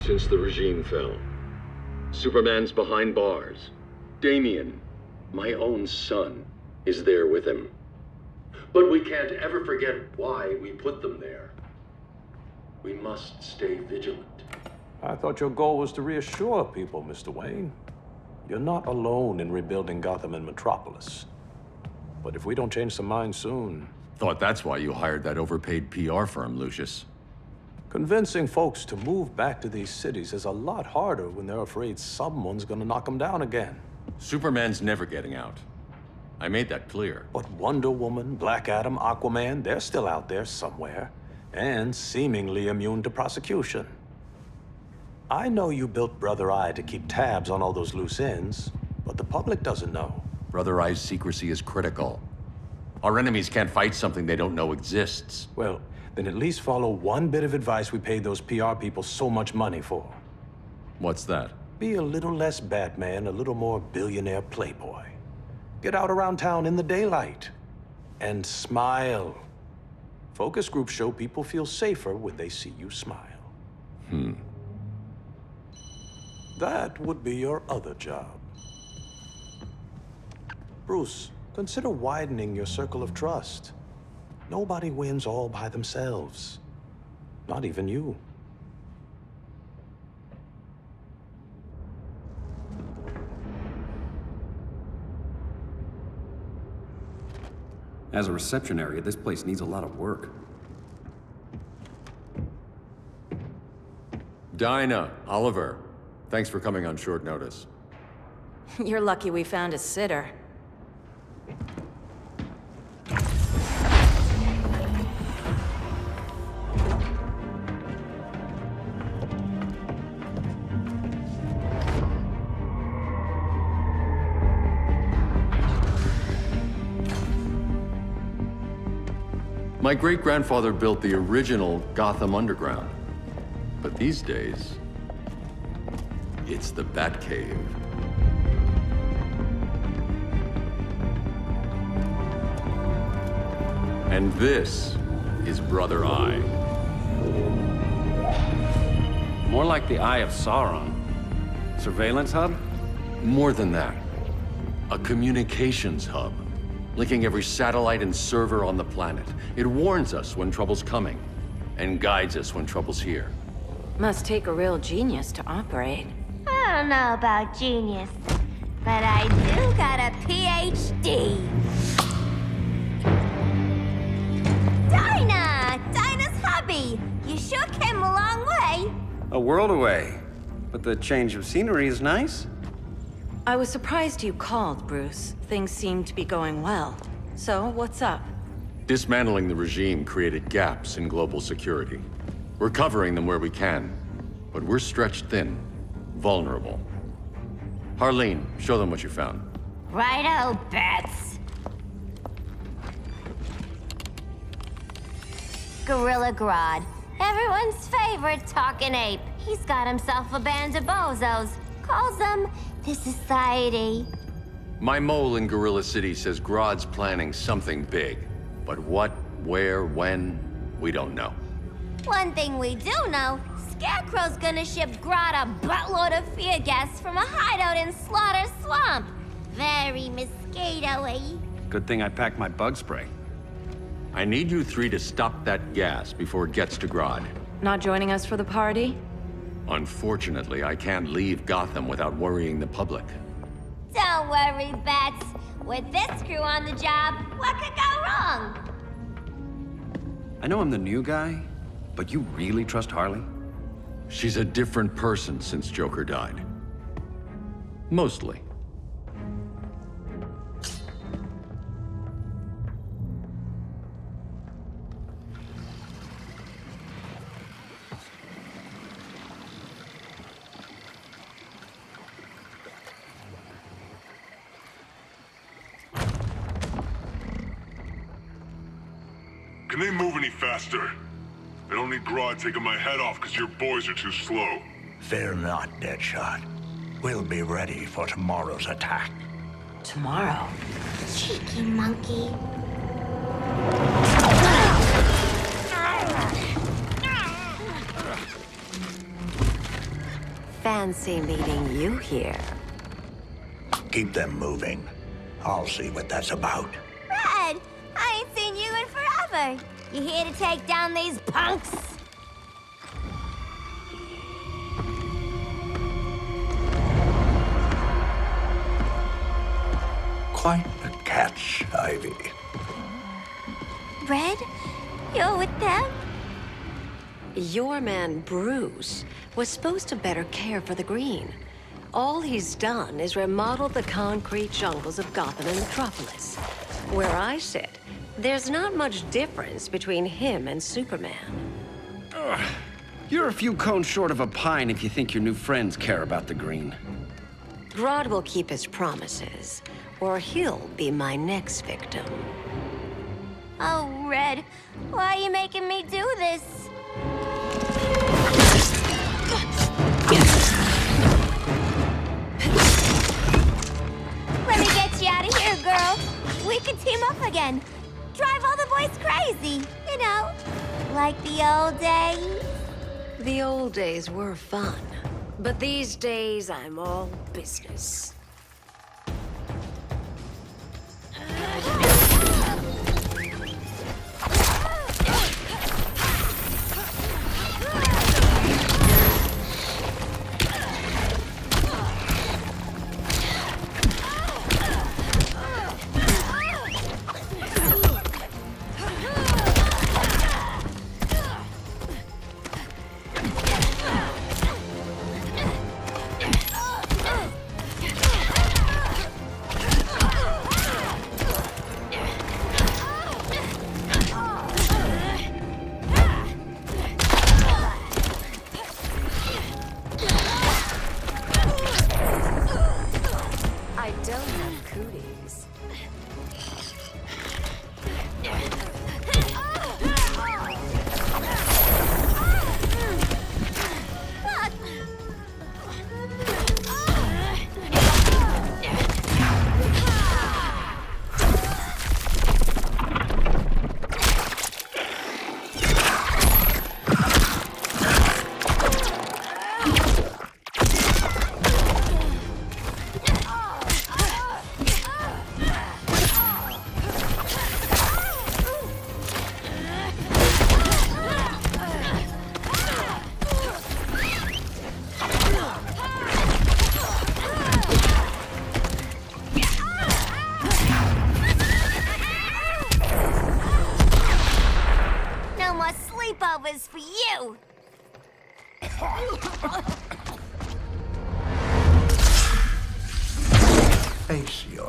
since the regime fell. Superman's behind bars. Damian, my own son, is there with him. But we can't ever forget why we put them there. We must stay vigilant. I thought your goal was to reassure people, Mr. Wayne. You're not alone in rebuilding Gotham and Metropolis. But if we don't change some minds soon... Thought that's why you hired that overpaid PR firm, Lucius. Convincing folks to move back to these cities is a lot harder when they're afraid someone's gonna knock them down again. Superman's never getting out. I made that clear. But Wonder Woman, Black Adam, Aquaman, they're still out there somewhere. And seemingly immune to prosecution. I know you built Brother Eye to keep tabs on all those loose ends, but the public doesn't know. Brother Eye's secrecy is critical. Our enemies can't fight something they don't know exists. Well, then at least follow one bit of advice we paid those PR people so much money for. What's that? Be a little less Batman, a little more billionaire playboy. Get out around town in the daylight. And smile. Focus groups show people feel safer when they see you smile. That would be your other job. Bruce, consider widening your circle of trust. Nobody wins all by themselves. Not even you. As a reception area, this place needs a lot of work. Dinah, Oliver, thanks for coming on short notice. You're lucky we found a sitter. My great-grandfather built the original Gotham Underground. But these days, it's the Batcave. And this is Brother Eye. More like the Eye of Sauron. Surveillance hub? More than that. A communications hub, linking every satellite and server on the planet. It warns us when trouble's coming, and guides us when trouble's here. Must take a real genius to operate. I don't know about genius, but I do got a PhD. Dinah's hubby! You sure came a long way. A world away. But the change of scenery is nice. I was surprised you called, Bruce. Things seem to be going well. So, what's up? Dismantling the regime created gaps in global security. We're covering them where we can, but we're stretched thin, vulnerable. Harleen, show them what you found. Righto, Bats. Gorilla Grodd. Everyone's favorite talking ape. He's got himself a band of bozos. Calls them the Society. My mole in Gorilla City says Grodd's planning something big. But what, where, when, we don't know. One thing we do know, Scarecrow's gonna ship Grodd a buttload of fear gas from a hideout in Slaughter Swamp. Very mosquito-y. Good thing I packed my bug spray. I need you three to stop that gas before it gets to Grodd. Not joining us for the party? Unfortunately, I can't leave Gotham without worrying the public. Don't worry, Bats. With this crew on the job, what could go wrong? I know I'm the new guy, but you really trust Harley? She's a different person since Joker died. Mostly. Can they move any faster? I don't need Grodd taking my head off because your boys are too slow. Fear not, Deadshot. We'll be ready for tomorrow's attack. Tomorrow? Cheeky monkey. Fancy meeting you here. Keep them moving. I'll see what that's about. Red, I ain't seen you in forever. You here to take down these punks? Quite a catch, Ivy. Red, you're with them? Your man, Bruce, was supposed to better care for the green. All he's done is remodel the concrete jungles of Gotham and Metropolis. Where I sit, there's not much difference between him and Superman. You're a few cones short of a pine if you think your new friends care about the green. Grodd will keep his promises, or he'll be my next victim. Oh, Red, why are you making me do this? Let me get you out of here, girl. We can team up again. Drive all the boys crazy, you know, like the old days. The old days were fun, but these days I'm all business. I don't have cooties. No more sleepovers for you. Face your